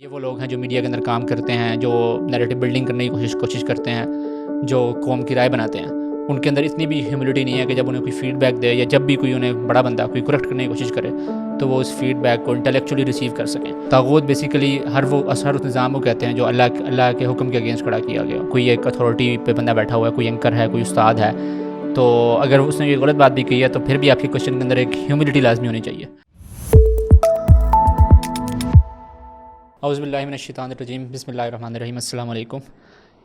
یہ وہ لوگ ہیں جو میڈیا کے اندر کام کرتے ہیں، جو نیریٹو بلڈنگ کرنے کی کوشش کرتے ہیں، جو قوم کی رائے بناتے ہیں. ان کے اندر اتنی بھی ہیوملٹی نہیں ہے کہ جب انہیں کوئی فیڈ بیک دے یا جب بھی کوئی انہیں بڑا بندہ کوئی کریکٹ کرنے کی کوشش کرے تو وہ اس فیڈ بیک کو انٹلیکچولی ریسیو کر سکیں. طاغوت بیسیکلی ہر اس نظام کو کہتے ہیں جو اللہ کے حکم کے اگینسٹ کھڑا کیا گیا. کوئی ایک اتھارٹی پہ بندہ بیٹھا ہوا ہے، کوئی اینکر ہے، کوئی استاد ہے، تو اگر اس نے یہ غلط بات بھی کی ہے تو پھر بھی آپ کے کوشچن کے اندر ایک ہیوملٹی لازمی ہونی چاہیے. اعوذ باللہ من الشیطان الرجیم، بسم اللہ الرحمن الرحیم. السلام علیکم،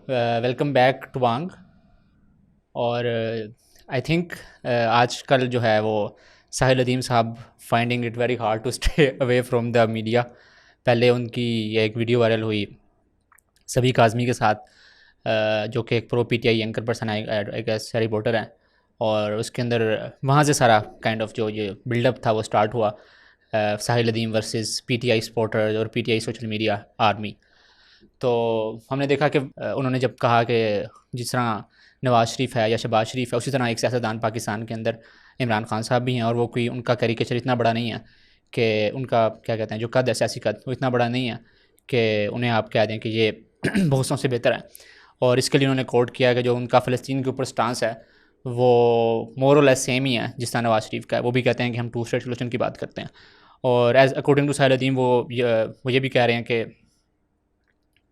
ویلکم بیک ٹو وانگ. اور آئی تھنک آج کل جو ہے وہ Sahil Nadeem sahab finding it very hard to stay away from the media. پہلے ان کی ایک ویڈیو وائرل ہوئی سبی کاظمی کے ساتھ، جو کہ ایک pro P T I anchor person I guess reporter ہیں، اور اس کے اندر وہاں سے سارا کائنڈ آف جو یہ بلڈ اپ تھا وہ اسٹارٹ ہوا، Sahil Nadeem versus P T I supporter اور P T I social media army. تو ہم نے دیکھا کہ انہوں نے جب کہا کہ جس طرح نواز شریف ہے یا شہباز شریف ہے، اسی طرح ایک سیاستدان پاکستان کے اندر عمران خان صاحب بھی ہیں، اور وہ کوئی ان کا کیریکیچر اتنا بڑا نہیں ہے کہ ان کا کیا کہتے ہیں جو قد ہے سیاسی قد وہ اتنا بڑا نہیں ہے کہ انہیں آپ کہہ دیں کہ یہ بہتوں سے بہتر ہے. اور اس کے لیے انہوں نے کوٹ کیا کہ جو ان کا فلسطین کے اوپر سٹانس ہے وہ مور اور لیس سیم ہی ہے جس طرح نواز شریف کا ہے. وہ بھی کہتے ہیں کہ ہم ٹو اسٹیٹ سولوشن کی بات کرتے ہیں، اور ایز اکارڈنگ ٹو ساحل ندیم وہ یہ بھی کہہ رہے ہیں کہ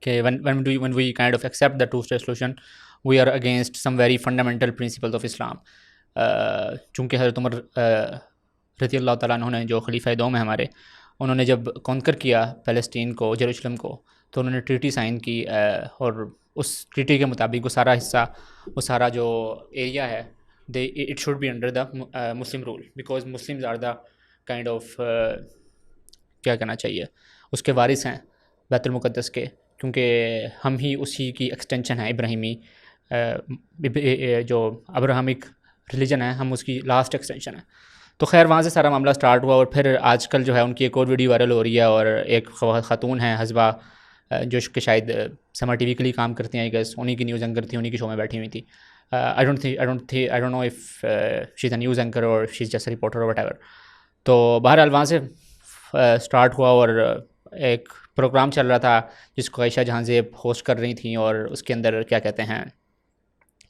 when we kind of accept the two-state solution we are against some very fundamental principles of Islam. چونکہ حضرت عمر رضی اللہ تعالیٰ عنہ نے جو خلیفہ دوم ہیں ہمارے، انہوں نے جب کانکر کیا فلسطین کو، یروشلم کو، تو انہوں نے ٹریٹی سائن کی، اور اس ٹریٹی کے مطابق وہ سارا حصہ، وہ سارا جو ایریا ہے it should be under the Muslim rule because Muslims are the kind of کیا کہنا چاہیے اس کے وارث ہیں بیت المقدس کے، کیونکہ ہم ہی اسی کی ایکسٹینشن ہیں ابراہیمی، جو ابراہمک ریلیجن ہے، ہم اس کی لاسٹ ایکسٹینشن ہیں. تو خیر وہاں سے سارا معاملہ سٹارٹ ہوا، اور پھر آج کل جو ہے ان کی ایک اور ویڈیو وائرل ہو رہی ہے، اور ایک خاتون ہیں حسبہ جو کہ شاید سما ٹی وی کے لیے کام کرتی ہیں، گیس انہیں کی نیوز اینکر تھی، انہیں کی شو میں بیٹھی ہوئی تھی. I don't know if she's a news anchor or she's just a reporter or whatever. تو بہرحال وہاں سے سٹارٹ ہوا، اور ایک پروگرام چل رہا تھا جس کو عائشہ جہاں زیب ہوسٹ کر رہی تھیں، اور اس کے اندر کیا کہتے ہیں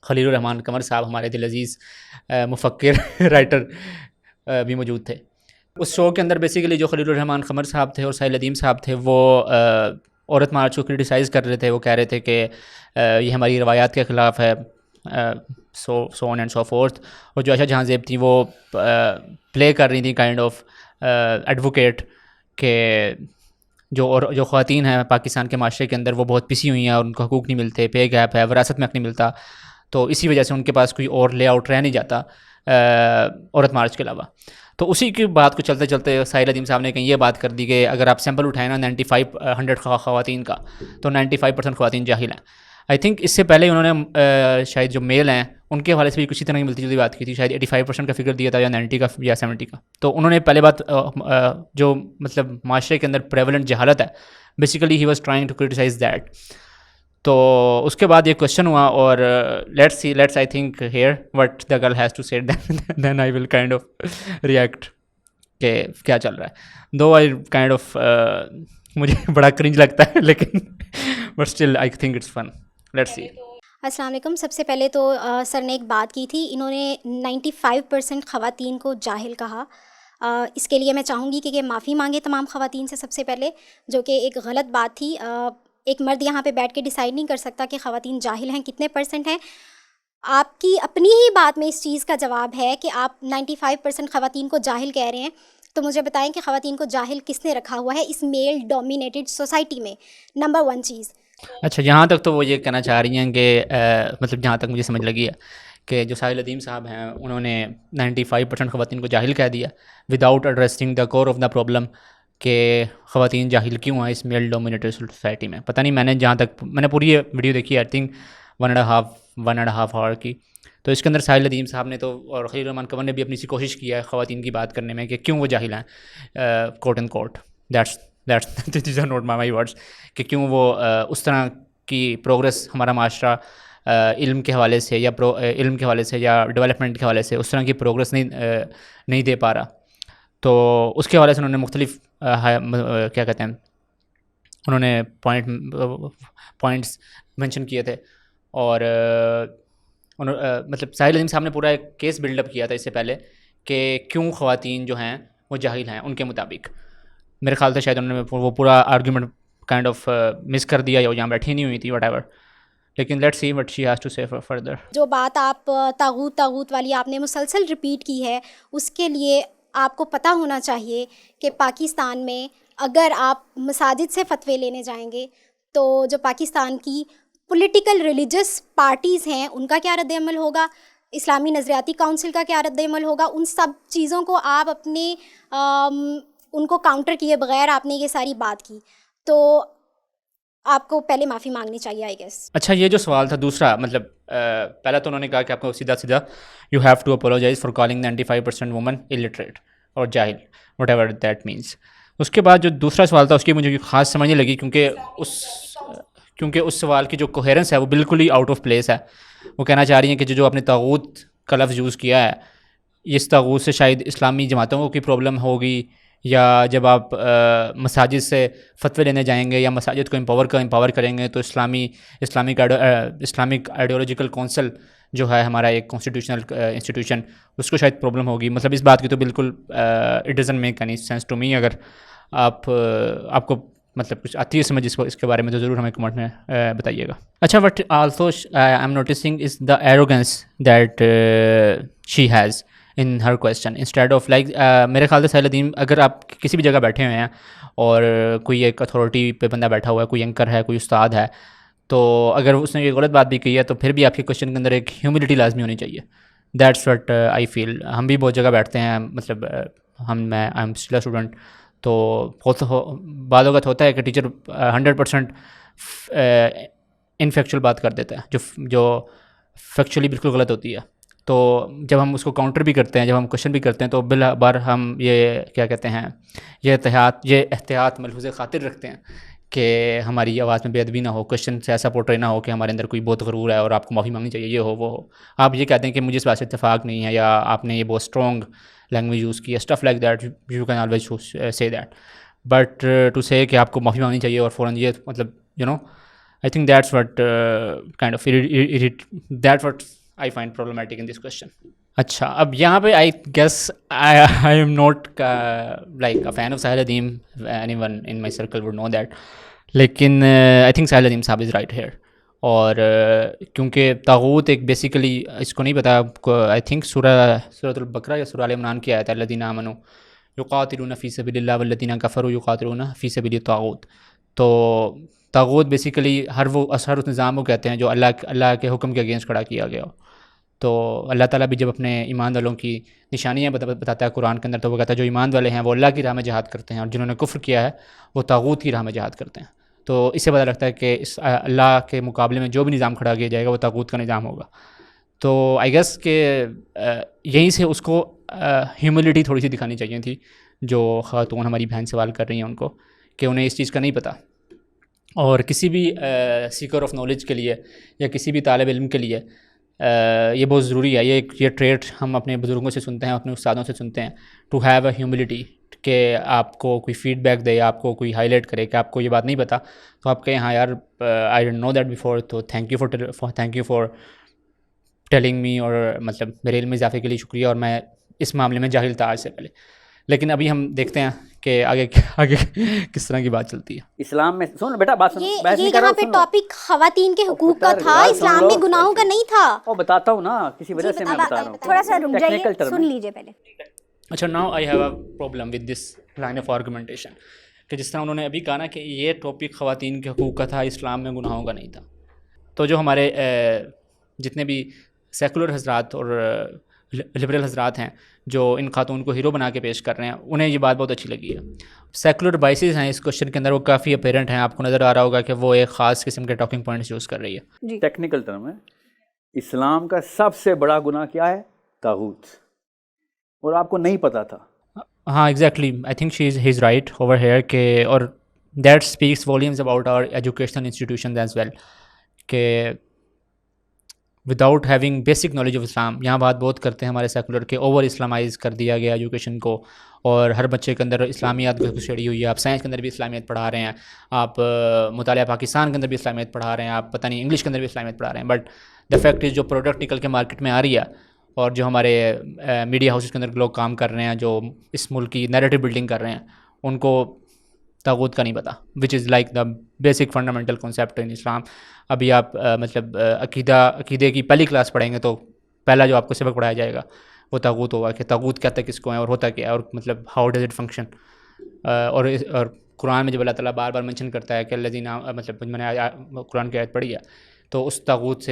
خلیل الرحمان قمر صاحب، ہمارے دل عزیز مفکر رائٹر بھی موجود تھے. اس شو کے اندر بیسیکلی جو خلیل الرحمان قمر صاحب تھے اور ساحل ندیم صاحب تھے، وہ عورت مارچ کو کرٹیسائز کر رہے تھے. وہ کہہ رہے تھے کہ یہ ہماری روایات کے خلاف ہے، سو آن اینڈ سو فورتھ. اور جو عائشہ جہاں زیب تھیں وہ پلے کر رہی تھیں کائنڈ آف ایڈوکیٹ کہ جو خواتین ہیں پاکستان کے معاشرے کے اندر وہ بہت پسی ہوئی ہیں اور ان کو حقوق نہیں ملتے، پے گیپ ہے، وراثت میں حق نہیں ملتا، تو اسی وجہ سے ان کے پاس کوئی اور لے آؤٹ رہ نہیں جاتا عورت مارچ کے علاوہ. تو اسی کی بات کو چلتے چلتے ساحل ندیم صاحب نے کہیں یہ بات کر دی کہ اگر آپ سیمپل اٹھائیں نا 9500 خواتین کا، تو 95% خواتین جاہل ہیں. آئی تھنک اس سے پہلے انہوں نے شاید جو میل ہیں ان کے حوالے سے بھی کسی طرح کی ملتی جلتی بات کی تھی، شاید 85% کا فگر دیا تھا، یا 90 کا یا 70 کا. تو انہوں نے پہلے بات جو مطلب معاشرے کے اندر پریولنٹ جہالت ہے، basically he was trying to criticize that. تو اس کے بعد یہ کویشچن ہوا، اور let's I think here what the girl has to say, then I will kind of react کہ کیا چل رہا ہے. دو آئی کائنڈ آف مجھے بڑا کرنج لگتا ہے، لیکن but still I think it's fun. Let's see. السلام علیکم. سب سے پہلے تو سر نے ایک بات کی تھی، انہوں نے 95% خواتین کو جاہل کہا. اس کے لیے میں چاہوں گی کہ معافی مانگے تمام خواتین سے سب سے پہلے، جو کہ ایک غلط بات تھی. ایک مرد یہاں پہ بیٹھ کے ڈیسائیڈ نہیں کر سکتا کہ خواتین جاہل ہیں کتنے پرسنٹ ہیں. آپ کی اپنی ہی بات میں اس چیز کا جواب ہے کہ آپ 95% خواتین کو جاہل کہہ رہے ہیں. تو مجھے بتائیں کہ خواتین کو جاہل کس نے رکھا ہوا ہے اس میل ڈومینیٹڈ سوسائٹی میں؟ نمبر 1 چیز. اچھا، یہاں تک تو وہ یہ کہنا چاہ رہی ہیں کہ مطلب جہاں تک مجھے سمجھ لگی ہے کہ جو ساحل ندیم صاحب ہیں انہوں نے 95% خواتین کو جاہل کہہ دیا without addressing the core of the problem, کہ خواتین جاہل کیوں ہیں اس میل ڈومینیٹڈ سوسائٹی میں. پتہ نہیں، میں نے پوری ویڈیو دیکھی ہے، آئی تھنک 1.5 آور کی. تو اس کے اندر ساحل ندیم صاحب نے تو اور خلیل الرحمان قمر نے بھی اپنی سی کوشش کی ہے خواتین کی بات کرنے میں کہ کیوں وہ جاہل ہیں، quote end quote. That's not my words, کہ کیوں وہ اس طرح کی پروگرس ہمارا معاشرہ علم کے حوالے سے یا ڈیولپمنٹ کے حوالے سے اس طرح کی پروگرس نہیں دے پا رہا. تو اس کے حوالے سے انہوں نے مختلف کیا کہتے ہیں انہوں نے پوائنٹس مینشن کیے تھے، اور مطلب ساحل عظیم صاحب نے پورا ایک کیس بلڈ اپ کیا تھا اس سے پہلے کہ کیوں خواتین جو ہیں وہ جاہل ہیں ان کے مطابق. میرے خیال سے شاید انہوں نے وہ پورا آرگیومنٹ کائنڈ آف مس کر دیا یا وہ یہاں بیٹھی نہیں ہوئی تھی وٹ ایور. لیکن let's see what she has to say further. جو بات آپ طاغوت والی آپ نے مسلسل رپیٹ کی ہے، اس کے لیے آپ کو پتہ ہونا چاہیے کہ پاکستان میں اگر آپ مساجد سے فتوے لینے جائیں گے تو جو پاکستان کی پولیٹیکل ریلیجس پارٹیز ہیں ان کا کیا رد عمل ہوگا، اسلامی نظریاتی کونسل کا کیا رد عمل ہوگا، ان سب چیزوں کو آپ اپنے ان کو کاؤنٹر کیے بغیر آپ نے یہ ساری بات کی، تو آپ کو پہلے معافی مانگنی چاہیے آئی گیس. اچھا یہ جو سوال تھا دوسرا، مطلب پہلا تو انہوں نے کہا کہ آپ کو سیدھا you have to apologize for calling 95% women illiterate اور جاہل وٹ ایور دیٹ مینس. اس کے بعد جو دوسرا سوال تھا اس کی مجھے خاص سمجھ نہیں لگی، کیونکہ اس سوال کی جو کوہیرنس ہے وہ بالکل ہی آؤٹ آف پلیس ہے. وہ کہنا چاہ رہی ہیں کہ جو آپ نے طاغوت کا لفظ یوز کیا ہے، اس طاغوت سے شاید اسلامی جماعتوں کو کی پرابلم ہوگی، یا جب آپ مساجد سے فتوے لینے جائیں گے یا مساجد کو امپاور کریں گے تو اسلامک آئیڈیولوجیکل کونسل جو ہے ہمارا ایک کانسٹیٹیوشنل انسٹیٹیوشن، اس کو شاید پرابلم ہوگی. مطلب اس بات کی تو بالکل it doesn't make any sense to me. اگر آپ کو مطلب کچھ آتی ہے سمجھ اس کے بارے میں تو ضرور ہمیں کمنٹ میں بتائیے گا. اچھا what also I am noticing is the arrogance that she has in Hare question instead of like میرے خیال سے ساحل عظیم اگر آپ کسی بھی جگہ بیٹھے ہوئے ہیں اور کوئی ایک اتھارٹی پہ بندہ بیٹھا ہوا ہے، کوئی اینکر ہے، کوئی استاد ہے، تو اگر اس نے یہ غلط بات بھی کی ہے تو پھر بھی آپ کے کویشچن کے اندر ایک ہیوملٹی لازمی ہونی چاہیے. دیٹس وٹ آئی فیل. ہم بھی بہت جگہ بیٹھتے ہیں، مطلب میں آئی ایم اسٹل اسٹوڈنٹ، تو بعض اوقات ہوتا ہے کہ ٹیچر 100% انفیکچوئل بات کر دیتا ہے جو فیکچولی بالکل غلط ہوتی ہے. تو جب ہم اس کو کاؤنٹر بھی کرتے ہیں، جب ہم کوشچن بھی کرتے ہیں، تو بلا بار ہم یہ کیا کہتے ہیں، یہ احتیاط ملحوظ خاطر رکھتے ہیں کہ ہماری آواز میں بے ادبی نہ ہو، کوشچن سے ایسا پورٹری نہ ہو کہ ہمارے اندر کوئی بہت غرور ہے اور آپ کو معافی مانگنی چاہیے، یہ ہو وہ ہو. آپ یہ کہتے ہیں کہ مجھے اس بات سے اتفاق نہیں ہے، یا آپ نے یہ بہت اسٹرانگ لینگویج یوز کی ہے، stuff like that you can always say that. But to say کہ آپ کو معافی مانگنی چاہیے اور فوراً یہ مطلب I think that's what kind of that what I find problematic in this question. اچھا اب یہاں پہ I guess I am not like a fan of Sahil Azeem, anyone in my circle would know that, لیکن I think ساحل عظیم صاحب is right here. اور کیونکہ طاغوت ایک basically اس کو نہیں پتا آپ کو، آئی تھنک سورۃ البقرہ یا سورۃ آل عمران کی آیت ہے الذین آمنوا یقاتلون فی سبیل اللہ والذین کفروا یقاتلون فی سبیل الطاغوت. تو طاغوت بیسیکلی ہر اس نظام کو کہتے ہیں جو اللہ کے حکم کے اگینسٹ کھڑا کیا گیا ہو. تو اللہ تعالیٰ بھی جب اپنے ایمان والوں کی نشانیاں بتاتا ہے قرآن کے اندر، تو وہ کہتا ہے جو ایمان والے ہیں وہ اللہ کی راہ میں جہاد کرتے ہیں، اور جنہوں نے کفر کیا ہے وہ طاغوت کی راہ میں جہاد کرتے ہیں. تو اس سے پتہ لگتا ہے کہ اس اللہ کے مقابلے میں جو بھی نظام کھڑا کیا جائے گا وہ طاغوت کا نظام ہوگا. تو آئی گیس کہ یہیں سے اس کو ہیوملٹی تھوڑی سی دکھانی چاہیے تھی جو خاتون ہماری بہن سوال کر رہی ہیں ان کو، کہ انہیں اس چیز کا نہیں پتہ. اور کسی بھی سیکر آف نالج کے لیے یا کسی بھی طالب علم کے لیے یہ بہت ضروری ہے. یہ ٹریٹ ہم اپنے بزرگوں سے سنتے ہیں، اپنے استادوں سے سنتے ہیں، ٹو ہیو اے ہیوملٹی، کہ آپ کو کوئی فیڈ بیک دے، آپ کو کوئی ہائی لائٹ کرے کہ آپ کو یہ بات نہیں پتہ، تو آپ کہیں ہاں یار I don't know that before, تو thank you for telling me, اور مطلب میرے علم میں اضافے کے لیے شکریہ، اور میں اس معاملے میں جاہل تھا آج سے پہلے. لیکن ابھی ہم دیکھتے ہیں کہ آگے کس طرح کی بات چلتی ہے. اسلام میں سن بیٹا بات سن، یہ یہاں پہ ٹاپک خواتین کے حقوق کا تھا، اسلام میں گناہوں کا نہیں تھا. وہ بتاتا ہوں نا، کسی وجہ سے میں بتا رہا ہوں. تھوڑا سا رک جائیے، سن لیجیے پہلے. اچھا now I have a problem with this line of argumentation, کہ جس طرح انہوں نے ابھی کہا نا کہ یہ ٹاپک خواتین کے حقوق کا تھا، اسلام میں گناہوں کا نہیں تھا. تو جو ہمارے جتنے بھی سیکولر حضرات اور لبرل حضرات ہیں جو ان خاتون کو ہیرو بنا کے پیش کر رہے ہیں، انہیں یہ بات بہت اچھی لگی ہے. سیکولر بائسز ہیں اس کوشچن کے اندر، وہ کافی اپیرنٹ ہیں. آپ کو نظر آ رہا ہوگا کہ وہ ایک خاص قسم کے ٹاکنگ پوائنٹس یوز کر رہی ہے. ٹیکنیکل ٹرم ہے، اسلام کا سب سے بڑا گناہ کیا ہے؟ طاغوت. اور آپ کو نہیں پتا تھا. ہاں exactly, I think he is right over here, کہ اور that speaks volumes about our educational institutions as well, کہ without having basic knowledge of Islam. یہاں بات بہت کرتے ہیں ہمارے سیکولر کے اوور اسلامائز کر دیا گیا ایجوکیشن کو, اور ہر بچے کے اندر اسلامیات گھسیڑی ہوئی ہے. آپ سائنس کے اندر بھی اسلامیت پڑھا رہے ہیں, آپ مطالعہ پاکستان کے اندر بھی اسلامیت پڑھا رہے ہیں, آپ پتہ نہیں انگلش کے اندر بھی اسلامیت پڑھا رہے ہیں, بٹ دا فیکٹ از جو پروڈکٹ نکل کے مارکیٹ میں آ رہی ہے اور جو ہمارے میڈیا ہاؤسز کے اندر لوگ کام کر رہے ہیں, جو اس ملک کی نیریٹو بلڈنگ کر رہے ہیں, ان کو طاغوت کا نہیں پتہ, which is like the basic fundamental concept in Islam. ابھی آپ مطلب عقیدے کی پہلی کلاس پڑھیں گے تو پہلا جو آپ کو سبق پڑھایا جائے گا وہ طاغوت ہوگا, کہ طاغوت کہتا ہے کس کو ہے اور ہوتا کیا ہے, اور مطلب ہاؤ ڈز اٹ فنکشن. اور قرآن میں جب اللہ تعالیٰ بار بار مینشن کرتا ہے کہ الذین, مطلب میں نے قرآن کی آیت پڑھی ہے, تو اس طاغوت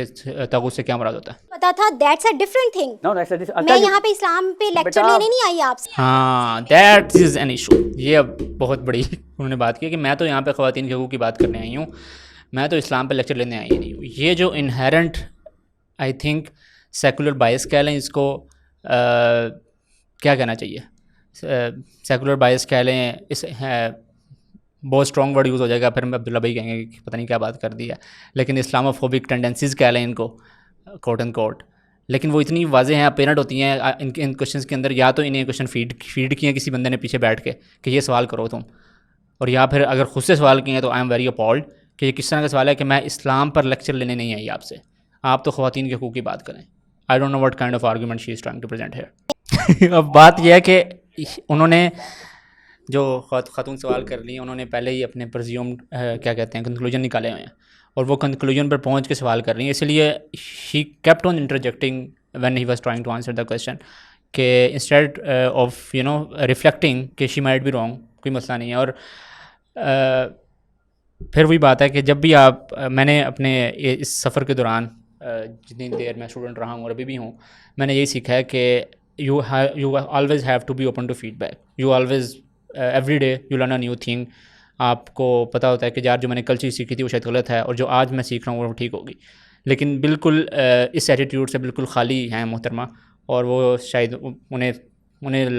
سے کیا مراد ہوتا ہے؟ پتا تھا that's a different thing. No, that's a I'll میں tell you. یہاں پہ اسلام پہ لیکچر لینے نہیں آئی آپ سے. ہاں, دیٹ از این ایشو. یہ اب بہت بڑی انہوں نے بات کی کہ میں تو یہاں پہ خواتین کے حقوق کی بات کرنے آئی ہوں, میں تو اسلام پہ لیکچر لینے آئی نہیں ہوں. یہ جو انہیرنٹ آئی تھنک سیکولر بائس کہہ لیں اس کو, کیا کہنا چاہیے, سیکولر بائس کہہ لیں, اس بہت اسٹرانگ ورڈ یوز ہو جائے گا, پھر عبداللہ بھائی کہیں گے کہ پتہ نہیں کیا بات کر دی ہے, لیکن اسلاموفوبک ٹینڈنسیز کہہ لیں ان کو, کوٹ اینڈ کوٹ. لیکن وہ اتنی واضح ہیں, اپیرنٹ ہوتی ہیں ان کوشچنس کے اندر. یا تو انہیں کوشچن فیڈ کیے کسی بندے نے پیچھے بیٹھ کے کہ یہ سوال کرو تم, اور یا پھر اگر خود سے سوال کیے ہیں تو آئی ایم ویری اپالڈ کہ یہ کس طرح کا سوال ہے کہ میں اسلام پر لیکچر لینے نہیں آئی آپ سے, آپ تو خواتین کے حقوق کی بات کریں. I don't know what kind of argument she is trying to present here. اب بات یہ ہے کہ انہوں نے جو خاتون سوال کر لی, انہوں نے پہلے ہی اپنے پرزیوم کیا کہتے ہیں کنکلوژن نکالے ہوئے ہیں, اور وہ کنکلوژن پر پہنچ کے سوال کر رہی ہیں. اس لیے ہی kept on interjecting when he was trying to answer the question, کہ انسٹیڈ آف ریفلیکٹنگ کہ شی مائٹ بی رانگ, کوئی مسئلہ نہیں ہے. اور پھر وہی بات ہے کہ جب بھی میں نے اپنے اس سفر کے دوران جتنی دیر میں اسٹوڈنٹ رہا ہوں اور ابھی بھی ہوں, میں نے یہی سیکھا ہے کہ you always have to be open to feedback. You always every day you learn a new thing. آپ کو پتہ ہوتا ہے کہ یار جو میں نے کل چیز سیکھی تھی وہ شاید غلط ہے, اور جو آج میں سیکھ رہا ہوں وہ ٹھیک ہوگی. لیکن بالکل اس ایٹیٹیوڈ سے بالکل خالی ہیں محترمہ, اور وہ شاید انہیں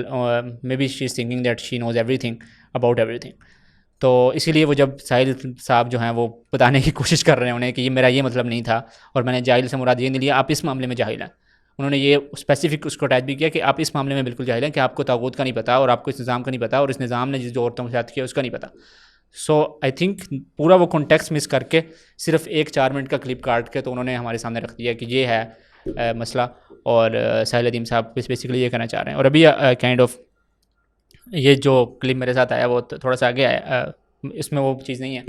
maybe she is thinking that she knows everything about everything. تو اسی لیے وہ جب ساحل صاحب جو ہیں وہ بتانے کی کوشش کر رہے ہیں انہیں کہ یہ میرا یہ مطلب نہیں تھا, اور میں نے جاہل سے مراد یہ نہیں لیا, آپ اس معاملے میں جاہل ہیں. انہوں نے یہ اسپیسیفک اس کو اٹیچ بھی کیا کہ آپ اس معاملے میں بالکل جاہل ہیں, کہ آپ کو طاغوت کا نہیں پتہ, اور آپ کو اس نظام کا نہیں پتہ, اور اس نظام نے جو عورتوں کے ساتھ کیا اس کا نہیں پتہ. سو آئی تھنک پورا وہ کانٹیکس مس کر کے صرف ایک 4 منٹ کا کلپ کاٹ کے تو انہوں نے ہمارے سامنے رکھ دیا کہ یہ ہے مسئلہ, اور ساحل ندیم صاحب بیسیکلی یہ کہنا چاہ رہے ہیں. اور ابھی کائنڈ آف یہ جو کلپ میرے ساتھ آیا وہ تھوڑا سا آگے آیا, اس میں وہ چیز نہیں ہے,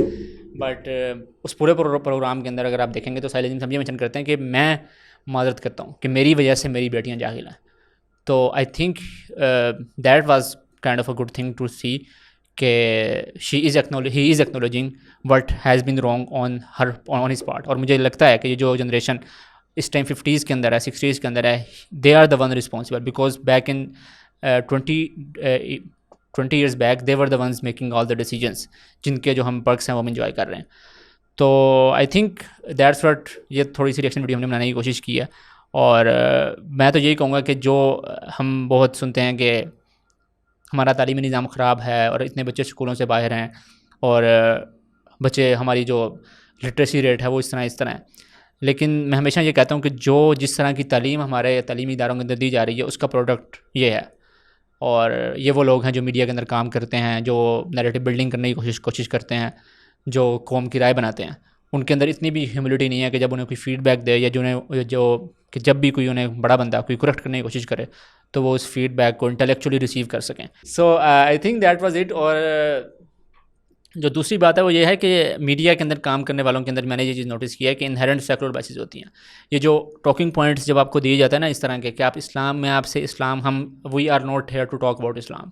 بٹ اس پورے پروگرام کے اندر اگر آپ دیکھیں گے تو ساحل ندیم صاحب یہ مینشن کرتے ہیں کہ میں معذرت کرتا ہوں کہ میری وجہ سے میری بیٹیاں جاہل ہیں. تو I think that was kind of a good thing to see کہ he is acknowledging what has been wrong on his part. اور مجھے لگتا ہے کہ یہ جو جنریشن اس ٹائم 50s کے اندر ہے, 60s کے اندر ہے, they are the one responsible, because back in 20 years back they were the ones making all the decisions جن کے جو ہم پرکس ہیں وہ ہم انجوائے کر رہے ہیں. تو آئی تھنک دیٹس واٹ, یہ تھوڑی سی ریئیکشن ویڈیو ہم نے بنانے کی کوشش کی ہے. اور میں تو یہی کہوں گا کہ جو ہم بہت سنتے ہیں کہ ہمارا تعلیمی نظام خراب ہے اور اتنے بچے اسکولوں سے باہر ہیں, اور بچے ہماری جو لٹریسی ریٹ ہے وہ اس طرح ہے, لیکن میں ہمیشہ یہ کہتا ہوں کہ جس طرح کی تعلیم ہمارے تعلیمی اداروں کے اندر دی جا رہی ہے اس کا پروڈکٹ یہ ہے. اور یہ وہ لوگ ہیں جو میڈیا کے اندر کام کرتے ہیں, جو نیریٹو بلڈنگ کرنے کی کوشش کرتے ہیں, جو قوم کی رائے بناتے ہیں, ان کے اندر اتنی بھی ہیوملٹی نہیں ہے کہ جب انہیں کوئی فیڈ بیک دے, یا کہ جب بھی کوئی انہیں بڑا بندہ کوئی کریکٹ کرنے کی کوشش کرے تو وہ اس فیڈ بیک کو انٹلیکچولی ریسیو کر سکیں. So I think that was it. اور جو دوسری بات ہے وہ یہ ہے کہ میڈیا کے اندر کام کرنے والوں کے اندر میں نے یہ چیز نوٹس کیا ہے کہ انہیرنٹ سیکولر بائسز ہوتی ہیں. یہ جو ٹاکنگ پوائنٹس جب آپ کو دیے جاتے ہیں نا اس طرح کے کہ آپ اسلام میں, آپ سے اسلام, ہم we are not here to talk about Islam,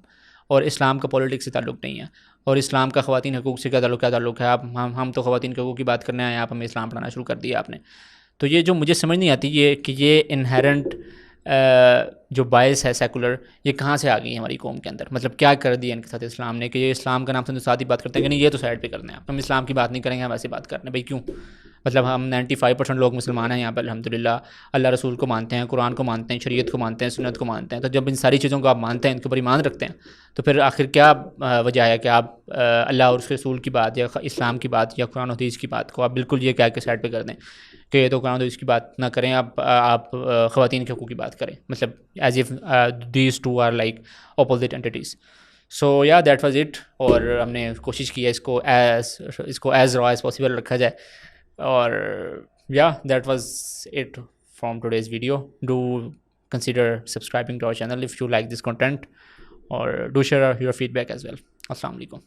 اور اسلام کا پولیٹکس سے تعلق نہیں ہے, اور اسلام کا خواتین حقوق سے کیا تعلق ہے. آپ ہم تو خواتین کے حقوق کی بات کرنے آئے, آپ ہمیں اسلام پڑھانا شروع کر دیا آپ نے. تو یہ جو مجھے سمجھ نہیں آتی یہ کہ یہ انہیرنٹ جو باعث ہے سیکولر, یہ کہاں سے آ گئی ہے ہماری قوم کے اندر. مطلب کیا کر دیا ان کے ساتھ اسلام نے کہ یہ اسلام کا نام سے تو ساتھ ہی بات کرتے ہیں کہ نہیں یہ تو سائڈ پہ کرنا ہے, ہم اسلام کی بات نہیں کریں گے, ہم ایسی بات کرنے. بھائی کیوں؟ مطلب ہم 95% لوگ مسلمان ہیں یہاں پہ الحمدللہ، اللہ رسول کو مانتے ہیں، قرآن کو مانتے ہیں، شریعت کو مانتے ہیں، سنت کو مانتے ہیں. تو جب ان ساری چیزوں کو آپ مانتے ہیں، ان کے اوپر ایمان رکھتے ہیں، تو پھر آخر کیا وجہ ہے کہ آپ اللہ اور اس کے رسول کی بات یا اسلام کی بات یا قرآن و حدیث کی بات کو آپ بالکل یہ کہہ کے سائڈ پہ کر دیں کہ یہ تو قرآن و حدیث کی بات نہ کریں، آپ خواتین کے حقوق کی بات کریں، مطلب as if these two are like opposite entities. So یا دیٹ واز اٹ. اور ہم نے کوشش کی ہے اس کو ایز را ایز پاسبل رکھا جائے. اور یا that was it from today's video. Do consider subscribing to our channel if you like this content, or do share your feedback as well. Assalamu alaikum.